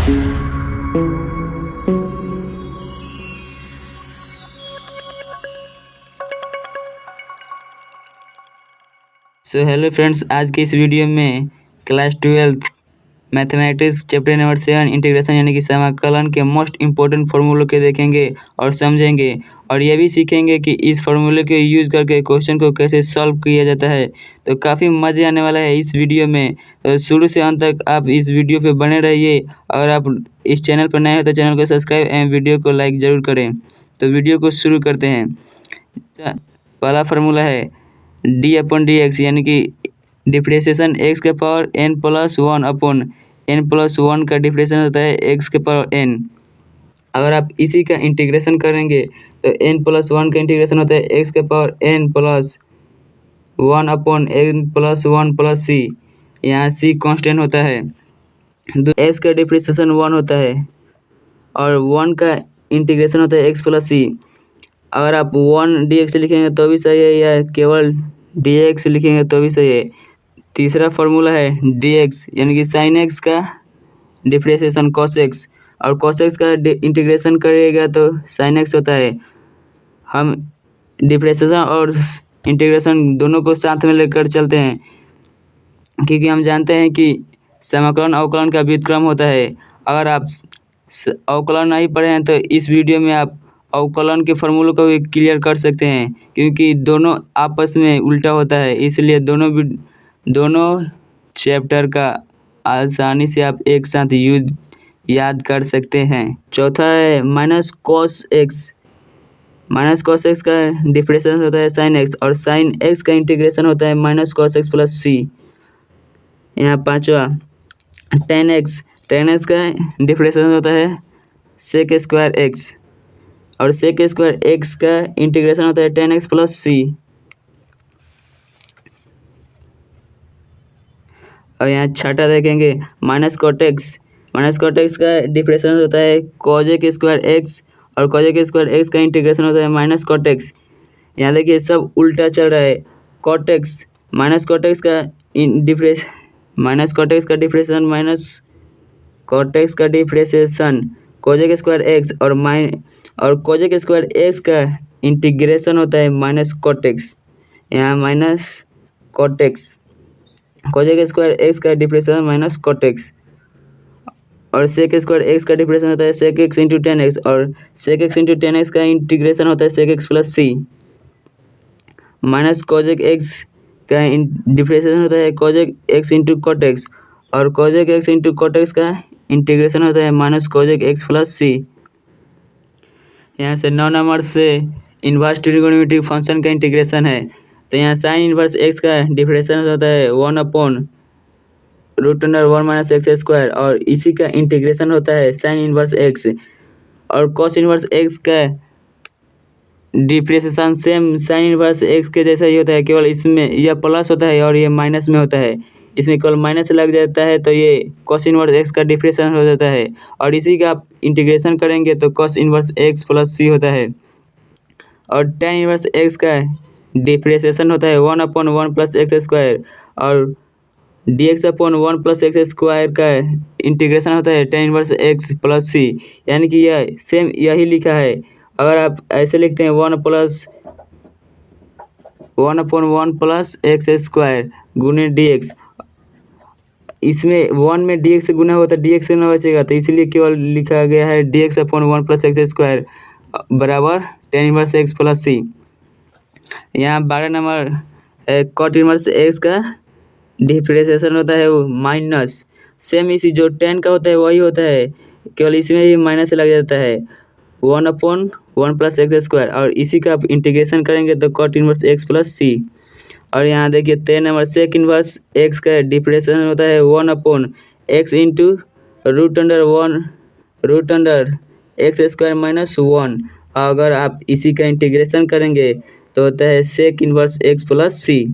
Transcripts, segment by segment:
So hello friends, आज के इस वीडियो में class 12 mathematics chapter number 7 integration यानी कि समाकलन के मोस्ट इम्पोर्टेंट फार्मूलों के देखेंगे और समझेंगे, और ये भी सीखेंगे कि इस फार्मूले के यूज़ करके क्वेश्चन को कैसे सॉल्व किया जाता है। तो काफ़ी मज़े आने वाला है इस वीडियो में, तो शुरू से अंत तक आप इस वीडियो पे बने रहिए। अगर आप इस चैनल पर नए हो तो चैनल को सब्सक्राइब एंड वीडियो को लाइक ज़रूर करें। तो वीडियो को शुरू करते हैं। पहला फार्मूला है d/dx यानी कि डिफ्रेंशिएशन x के पावर n+1/n+1 का डिफ्रेंशिएशन होता है x के पावर n। अगर आप इसी का इंटीग्रेशन करेंगे तो n+1 का इंटीग्रेशन होता है x के पावर n+1/n+1 + c। यहाँ c कांस्टेंट होता है, x का डिफ्रेंशिएशन 1 होता है और 1 का इंटीग्रेशन होता है x + c। अगर आप 1 dx लिखेंगे तो भी सही है, या केवल dx लिखेंगे तो भी सही है। तीसरा फार्मूला है dx यानी कि sin x का डिफ्रेंशिएशन cos x, और cos x का इंटीग्रेशन करिएगा तो sin x होता है। हम डिफ्रेंशिएशन और इंटीग्रेशन दोनों को साथ में लेकर चलते हैं, क्योंकि हम जानते हैं कि समाकलन अवकलन का व्युत्क्रम होता है। अगर आप अवकलन नहीं पढ़े हैं तो इस वीडियो में आप अवकलन के फार्मूलों को भी क्लियर कर सकते हैं, क्योंकि दोनों आपस में उल्टा होता है, इसलिए दोनों चैप्टर का आसानी से आप एक साथ याद कर सकते हैं। चौथा है -cos x का डिफ्रेंशिएशन होता है sin x, और sin x का इंटीग्रेशन होता है -cos x + c। यहाँ पांचवा tan x का डिफ्रेंशिएशन होता है sec² x, और sec² x का इंटीग्रेशन होता है tan x + c। और यहाँ छठा देखेंगे -cot x का डिफ्रेंशिएशन होता है cos² x, और cos² x का इंटीग्रेशन होता है -cot x। यहाँ देखिए सब उल्टा चल रहा है। cot x -cot x का -cot x का डिफ्रेंशिएशन cot x का डिफ्रेंशिएशन cos² x, और cos² x का इंटीग्रेशन होता है -cot x। यहाँ -cot x, cos² x का डिफ्रेंशिएशन -cot x, और sec² x का डिफ्रेंशिएशन होता है sec x × tan x, और sec x × tan x का इंटीग्रेशन होता है sec x + c। -cos x का डिफ्रेंशिएशन होता है cos x × cot x, और cos x × cot x का इंटीग्रेशन होता है -cos x + c। यहाँ से 9 नंबर से इन्वर्स ट्रिगोनोमेट्रिक फंक्शन का इंटीग्रेशन है। तो यहाँ sin इन्वर्स x का डिफ्रेंशिएशन होता है 1/√1 - x², और इसी का इंटीग्रेशन होता है sin इन्वर्स x। और cos इन्वर्स x का differentiation same sin inverse x के जैसा ही होता है, केवल इसमें यह प्लस होता है और ये माइनस में होता है। इसमें केवल माइनस लग जाता है तो ये cos इन्वर्स x का डिफ्रेंशिएशन हो जाता है, और इसी का आप इंटीग्रेशन करेंगे तो cos इन्वर्स x + c होता है। और tan इन्वर्स x का डिफ्रेंशिएशन होता है 1/1 + x², और dx/1 + x² का इंटीग्रेशन होता है tan इन्वर्स x + c। यानी कि यह सेम यही लिखा है। अगर आप ऐसे लिखते हैं 1/1 + x² गुने dx, इसमें 1 में dx से गुना होता है, dx से ना बचेगा, तो इसलिए केवल लिखा गया है dx/1 + x² बराबर tan इन्वर्स x + c। यहाँ 12 नंबर cot इन्वर्स x का डिफ्रेंशिएशन होता है वो माइनस, सेम इसी जो tan का होता है वही होता है, केवल इसमें भी माइनस लग जाता है 1/1 + x², और इसी का आप इंटीग्रेशन करेंगे तो cot इन्वर्स x + c। और यहाँ देखिए 13 नंबर sec इन्वर्स x का डिफ्रेंशिएशन होता है 1/x × √x² - 1। अगर आप इसी का इंटीग्रेशन करेंगे तो होता है sec इन्वर्स x + c।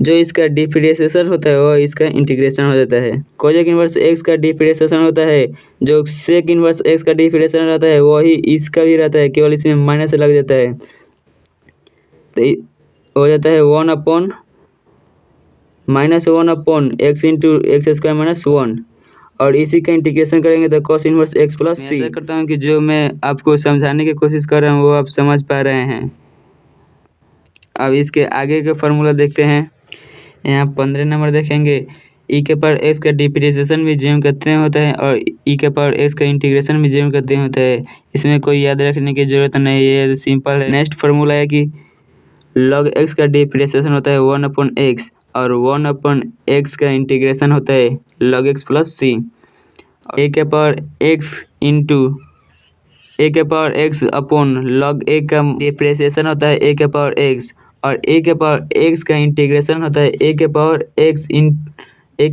जो इसका डिफ्रेंशिएशन होता है वो इसका इंटीग्रेशन हो जाता है। cos इन्वर्स x का डिफ्रेंशिएशन होता है, जो sec इन्वर्स x का डिफ्रेंशिएशन रहता है वही इसका भी रहता है, केवल इसमें माइनस लग जाता है, तो हो जाता है 1/(-1/x × x² - 1। और इसी का इंटीग्रेशन करेंगे तो cos इनवर्स x प्लस सी। मैं ऐसा करता हूँ कि जो मैं आपको समझाने की कोशिश कर रहा हूँ वो आप समझ पा रहे हैं। अब इसके आगे का फार्मूला देखते हैं। यहाँ 15 नंबर देखेंगे, ई के पावर एक्स का डिप्रिसिएशन भी जेम करते होता है और ई के पावर एक्स का इंटीग्रेशन भी जेम करते होता है। इसमें कोई याद रखने की जरूरत नहीं है, ये सिंपल है। नेक्स्ट फार्मूला है कि log x का डिप्रिसिएशन होता है 1/x और 1/x का इंटीग्रेशन होता है log x plus c. A के power x upon log a का डिप्रिसिएशन होता है a के पावर x और a के पावर x का इंटीग्रेशन होता है a के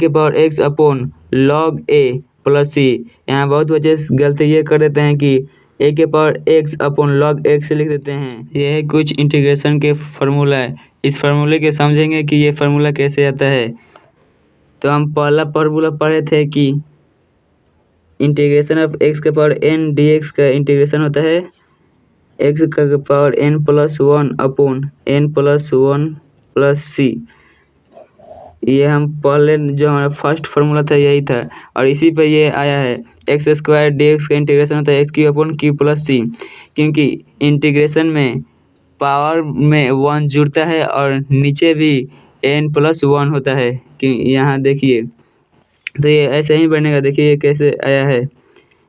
power x upon log a plus c. यहाँ बहुत बच्चे गलती ये कर देते हैं कि a के power x upon log x लिख देते हैं। यह है कुछ इंटीग्रेशन के फार्मूला है। इस फार्मूले के समझेंगे कि ये फार्मूला कैसे आता है। तो हम पहला फार्मूला पढ़े थे कि इंटीग्रेशन ऑफ x के पावर n dx का इंटीग्रेशन होता है x का power n plus 1 upon n plus 1 plus c. ये हम पहले जो हमारा फर्स्ट फार्मूला था यही था और इसी पे ये आया है। एक्स स्क्वायर डी एक्स का इंटीग्रेशन होता है x cube upon cube plus c, क्योंकि इंटीग्रेशन में पावर में 1 जुड़ता है और नीचे भी n प्लस 1 होता है। कि यहाँ देखिए तो ये ऐसे ही बनेगा। देखिए ये कैसे आया है,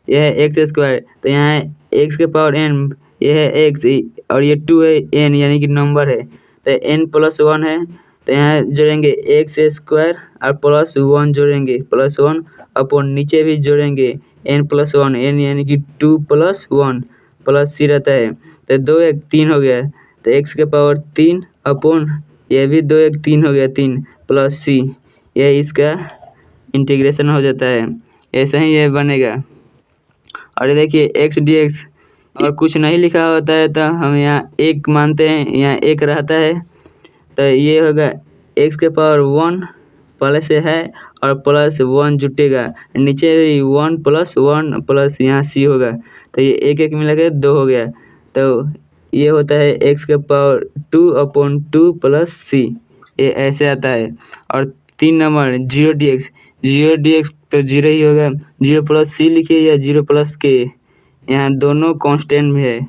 यह है एक्स स्क्वायर तो यहाँ है एक्स के पावर n, यह है एक्स और ये 2 है n यानी कि नंबर है तो n प्लस 1 है तो यहाँ जोड़ेंगे एक्स स्क्वायर और प्लस 1 जोड़ेंगे प्लस 1 अपॉन नीचे भी जोड़ेंगे n प्लस 1 n यानी कि 2 प्लस 1 प्लस सी रहता है तो 2 1 3 हो गया तो x के पावर 3 अपॉन यह भी 2 1 3 हो गया 3 प्लस सी। यह इसका इंटीग्रेशन हो जाता है। ऐसा ही ये बनेगा। और ये देखिए x dx और कुछ नहीं लिखा होता है तो हम यहाँ एक मानते हैं, यहाँ एक रहता है तो ये होगा x के पावर 1 पहले से है और प्लस 1 जुटेगा नीचे भी 1 प्लस 1 प्लस यहाँ c होगा तो ये एक एक मिला के 2 हो गया तो ये होता है x के पावर 2 अपॉन 2 प्लस सी। ये ऐसे आता है। और 3 नंबर 0 dx तो 0 ही होगा, 0 प्लस सी लिखिए या 0 प्लस के, यहाँ दोनों कांस्टेंट में है।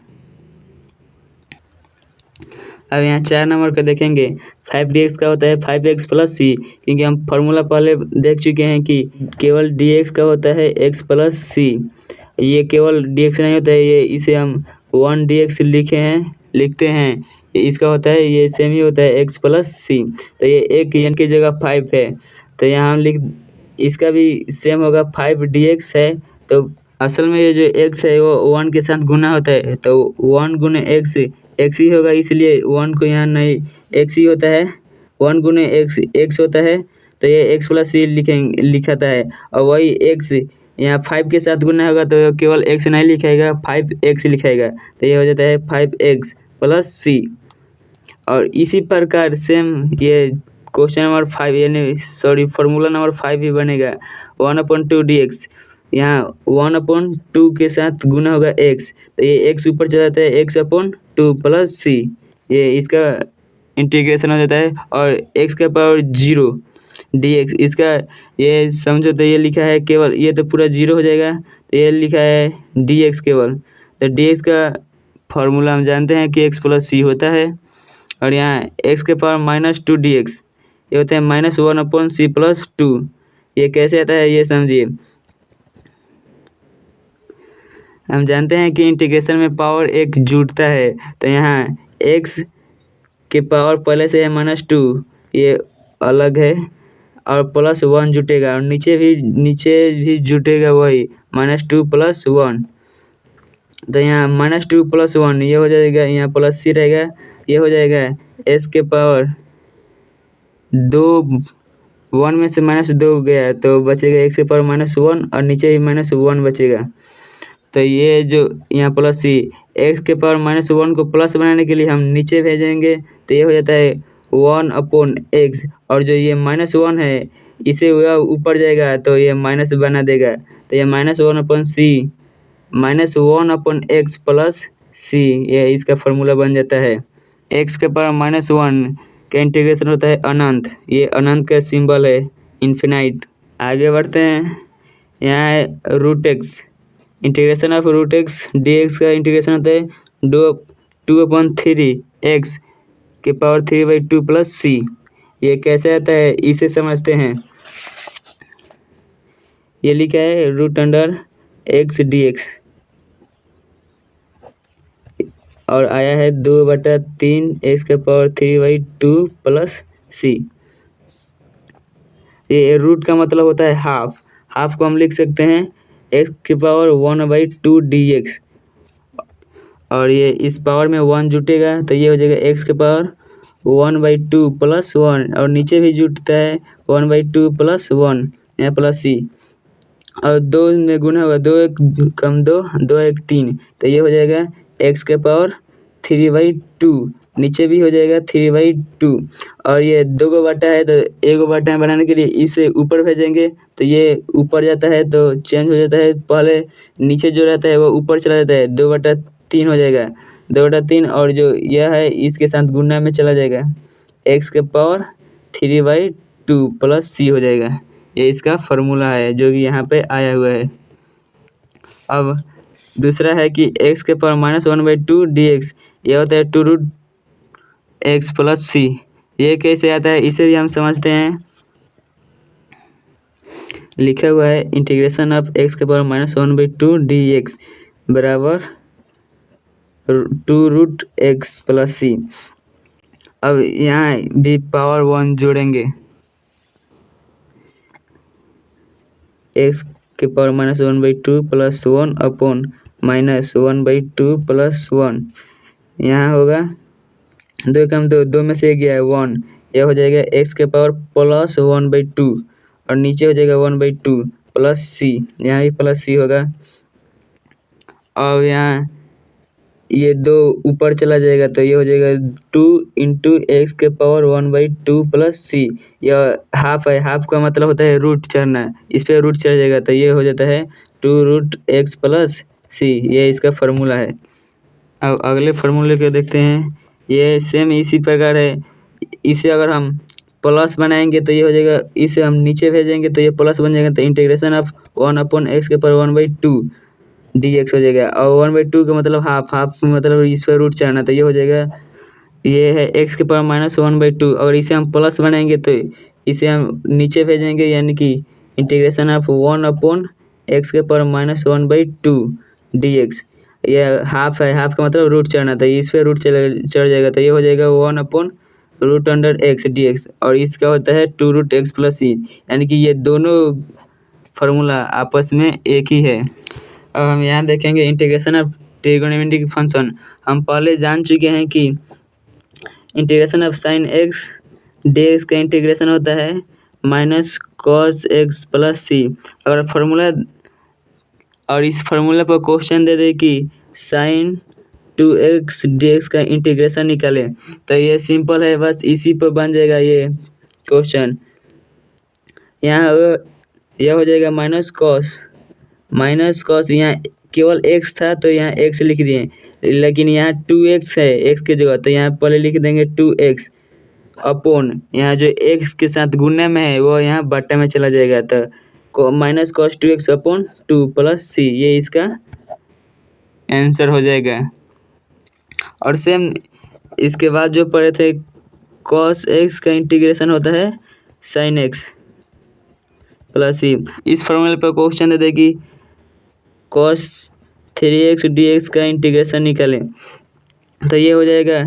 अब यहाँ 4 नंबर का देखेंगे 5dx का होता है 5x प्लस सी, क्योंकि हम फार्मूला पहले देख चुके हैं कि केवल dx का होता है x प्लस सी। ये केवल dx नहीं होता है, ये इसे हम 1dx लिखते हैं इसका होता है ये सेम ही होता है x प्लस सी। तो ये एक n की जगह 5 है तो यहाँ हम इसका भी सेम होगा 5dx है तो असल में ये जो x है वो 1 के साथ गुना होता है तो 1 गुने x x ही होगा, इसलिए 1 को यहाँ नहीं x ही होता है, 1 गुने x होता है तो ये x प्लस सी लिखाता है। और वही x यहाँ 5 के साथ गुना होगा तो केवल x नहीं लिखाएगा 5x लिखाएगा तो ये हो जाता है 5x प्लस सी। और इसी प्रकार सेम ये क्वेश्चन नंबर 5 यानी फार्मूला नंबर 5 भी बनेगा 1/2 dx, यहाँ 1/2 के साथ गुना होगा x तो ये x ऊपर चला जाता है x/2 प्लस सी, ये इसका इंटीग्रेशन हो जाता है। और x के पावर 0 dx इसका ये समझो तो ये लिखा है केवल, ये तो पूरा 0 हो जाएगा तो ये लिखा है dx केवल, तो dx का फार्मूला हम जानते हैं कि x प्लस सी होता है। और यहाँ x के पावर -2 dx ये होता है -1/c प्लस 2। ये कैसे आता है ये समझिए। हम जानते हैं कि इंटीग्रेशन में पावर एक जुड़ता है तो यहाँ x के पावर पहले से है -2 ये अलग है और प्लस 1 जुटेगा और नीचे भी जुटेगा वही -2 प्लस 1 तो यहाँ -2 प्लस 1 ये हो जाएगा, यहाँ प्लस सी रहेगा ये हो जाएगा s के पावर 2 1 में से -2 गया तो बचेगा x के पावर -1 और नीचे भी -1 बचेगा तो ये जो यहाँ प्लस सी x के पावर -1 को प्लस बनाने के लिए हम नीचे भेजेंगे तो ये हो जाता है 1/x और जो ये -1 है इसे वह ऊपर जाएगा तो ये माइनस बना देगा तो ये -1/x प्लस सी, ये इसका फार्मूला बन जाता है। x के पावर -1 का इंटीग्रेशन होता है अनंत, ये अनंत का सिंबल है इन्फिनाइट। आगे बढ़ते हैं। यहाँ है root x, integration of root x d x का इंटीग्रेशन होता है 2/3 एक्स के पावर 3/2 प्लस सी। ये कैसे आता है इसे समझते हैं। ये लिखा है root under x d x और आया है 2/3 एक्स के पावर 3/2 प्लस सी। ये रूट का मतलब होता है हाफ, हाफ को हम लिख सकते हैं एक्स की पावर 1/2 डी एक्स और ये इस पावर में 1 जुटेगा तो ये हो जाएगा एक्स के पावर 1/2 प्लस 1 और नीचे भी जुटता है 1/2 प्लस 1 यहाँ प्लस सी और 2 में गुना होगा 2 1 कम 2 2 1 3 तो ये हो जाएगा एक्स के पावर 3/2 नीचे भी हो जाएगा 3/2 और ये 2 को बांटा है तो 1 को बांटा है बनाने के लिए इसे ऊपर भेजेंगे तो ये ऊपर जाता है तो चेंज हो जाता है, पहले नीचे जो रहता है वो ऊपर चला जाता है 2/3 हो जाएगा 2/3 और जो यह है इसके साथ गुणा में चला जाएगा एक्स के पावर 3/2 प्लस सी हो जाएगा। ये इसका फॉर्मूला है जो कि यहाँ पे आया हुआ है। अब दूसरा है कि x के पावर -1/2 dx ये होता है 2√x प्लस सी। ये कैसे आता है इसे भी हम समझते हैं। लिखा हुआ है इंटीग्रेशन ऑफ x के पावर -1/2 dx बराबर 2√x प्लस सी। अब यहाँ भी पावर 1 जोड़ेंगे x के पावर -1/2 प्लस 1 अपॉन -1/2 प्लस 1 यहाँ होगा 2 कम 2 2 में से गया है 1 यह हो जाएगा x के पावर प्लस 1/2 और नीचे हो जाएगा 1/2 प्लस सी, यहाँ भी प्लस सी होगा। और यहाँ ये 2 ऊपर चला जाएगा तो ये हो जाएगा 2 इंटू एक्स के पावर 1/2 प्लस सी। यह हाफ है, हाफ का मतलब होता है रूट चढ़ना, इस पर रूट चढ़ जाएगा तो ये हो जाता है 2√x प्लस सी। ये इसका फार्मूला है। अब अगले फार्मूले को देखते हैं। ये सेम इसी प्रकार है। इसे अगर हम प्लस बनाएंगे तो ये हो जाएगा, इसे हम नीचे भेजेंगे तो ये प्लस बन जाएगा तो इंटीग्रेशन ऑफ 1/x के पावर 1/2 dx हो जाएगा और 1/2 का मतलब हाफ, हाफ मतलब इस पर रूट चढ़ना तो ये हो जाएगा, ये है x के पावर -1/2 और इसे हम प्लस बनाएंगे तो इसे हम नीचे भेजेंगे यानी कि इंटीग्रेशन ऑफ 1/x के पावर -1/2 dx। ये हाफ है, हाफ का मतलब रूट चढ़ना तो इस पर रूट चढ़ जाएगा तो ये हो जाएगा 1/√x dx और इसका होता है 2√x प्लस सी, यानी कि ये दोनों फार्मूला आपस में एक ही है। अब हम यहाँ देखेंगे इंटीग्रेशन ऑफ ट्रिगोनोमेट्रिक फंक्शन। हम पहले जान चुके हैं कि integration of sine x dx का इंटीग्रेशन होता है -cos x प्लस सी। अगर फार्मूला और इस फार्मूला पर क्वेश्चन दे दे कि साइन 2x dx का इंटीग्रेशन निकालें तो ये सिंपल है, बस इसी पर बन जाएगा ये क्वेश्चन। यहाँ यह हो जाएगा माइनस कॉस यहाँ केवल x था तो यहाँ x लिख दिए, लेकिन यहाँ 2x है x की जगह तो यहाँ पहले लिख देंगे 2x अपॉन यहाँ जो x के साथ गुणा में है वो यहाँ बट्टा में चला जाएगा तो -cos 2x upon 2 plus c. ये इसका आंसर हो जाएगा। और सेम इसके बाद जो पढ़े थे cos x का इंटीग्रेशन होता है sin x प्लस सी। इस फॉर्मूले पर क्वेश्चन दे देगी cos 3x dx का इंटीग्रेशन निकालें तो ये हो जाएगा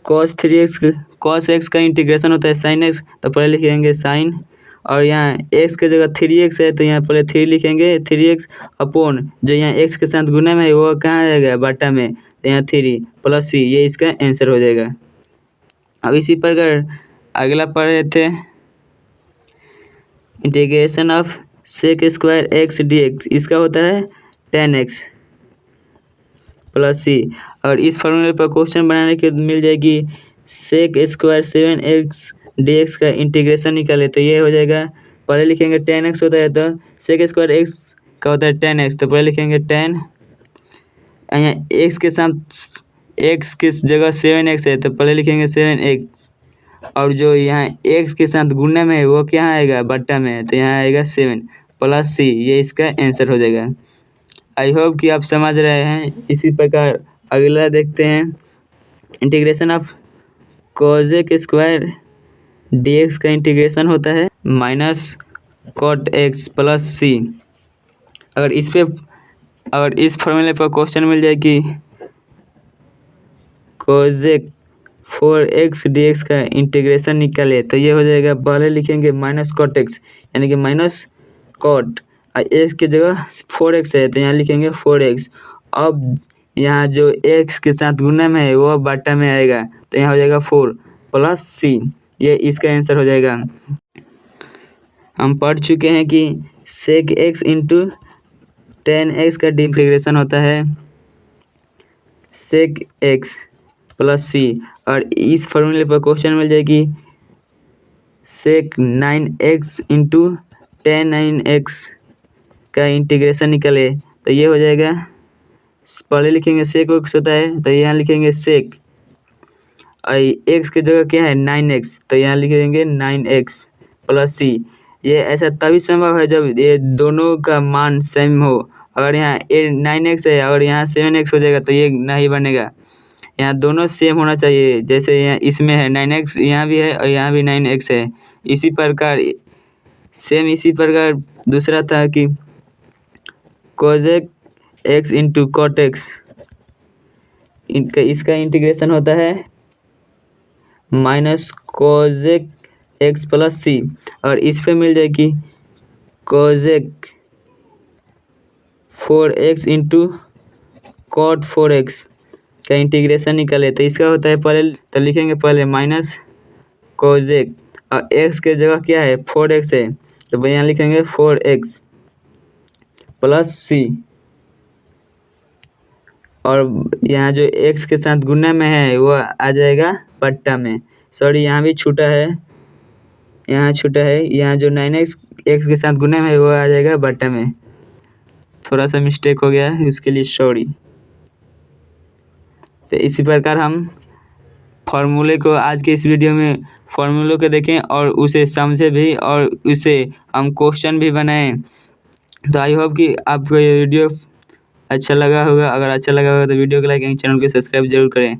cos x का इंटीग्रेशन होता है sin x तो पहले लिखेंगे sin और यहाँ x के जगह 3x है तो यहाँ पहले 3 लिखेंगे 3x अपॉन जो यहाँ x के साथ गुना में है वो कहाँ आएगा बट्टा में तो यहाँ 3 प्लस सी। ये इसका आंसर हो जाएगा। अब इसी प्रकार अगला पढ़ रहे थे integration of sec² x dx, इसका होता है tan x प्लस सी। और इस फॉर्मूले पर क्वेश्चन बनाने के मिल जाएगी sec² 7x dx का इंटीग्रेशन निकाले तो ये हो जाएगा, पहले लिखेंगे tan x होता है तो sec² x का होता है tan x तो पहले लिखेंगे tan, यहाँ x के साथ x की जगह 7x है तो पहले लिखेंगे 7x और जो यहाँ x के साथ गुणा में है वो क्या आएगा बट्टा में है तो यहाँ आएगा 7 प्लस सी, ये इसका आंसर हो जाएगा। आई होप कि आप समझ रहे हैं। इसी प्रकार अगला देखते हैं, integration of Kozak square dx का इंटीग्रेशन होता है माइनस कॉट एक्स प्लस सी। अगर इस फॉर्मूले पर क्वेश्चन मिल जाए कि कोजेक 4x dx का इंटीग्रेशन निकाले, तो ये हो जाएगा, पहले लिखेंगे माइनस कॉट एक्स, यानी कि माइनस कॉट एक्स की जगह 4x है तो यहाँ लिखेंगे 4x। अब यहाँ जो x के साथ गुना में है वो बाटा में आएगा, तो यहाँ हो जाएगा 4 प्लस सी, ये इसका आंसर हो जाएगा। हम पढ़ चुके हैं कि सेक एक्स इंटू 10x का इंटीग्रेशन होता है सेक एक्स प्लस सी। और इस फॉर्मूले पर क्वेश्चन मिल जाएगी सेक 9x इंटू 10 का इंटीग्रेशन निकले, तो ये हो जाएगा, पहले लिखेंगे सेक एक्स होता है तो यहाँ लिखेंगे सेक, और एक्स की जगह क्या है 9x, तो यहाँ लिख देंगे 9x प्लस सी। ये ऐसा तभी संभव है जब ये दोनों का मान सेम हो। अगर यहाँ 9x है और यहाँ 7x हो जाएगा तो ये नहीं बनेगा, यहाँ दोनों सेम होना चाहिए। जैसे यहाँ इसमें है 9x, यहाँ भी है और यहाँ भी 9x है। इसी प्रकार दूसरा था कि cosec x into cot x, इसका इंटीग्रेशन होता है minus cosec x plus c. और इस पे मिल जाएगी Kozak 4x into cot 4x का इंटीग्रेशन निकले, तो इसका होता है, पहले तो लिखेंगे पहले माइनस कोजेक, और x के जगह क्या है 4x है, तो यहाँ लिखेंगे 4x प्लस सी। और यहाँ जो x के साथ गुना में है वो आ जाएगा पट्टा में, सॉरी यहाँ भी छूटा है, यहाँ छूटा है, यहाँ जो 9x के साथ गुना में है वो आ जाएगा बट्टा में। थोड़ा सा मिस्टेक हो गया है, उसके लिए सॉरी। तो इसी प्रकार हम फॉर्मूले को आज के इस वीडियो में फॉर्मूलों को देखें और उसे समझे भी और उसे हम क्वेश्चन भी बनाएं। तो आई होप कि आपको ये वीडियो अच्छा लगा होगा। अगर अच्छा लगा होगा तो वीडियो को लाइक एंड चैनल को सब्सक्राइब जरूर करें।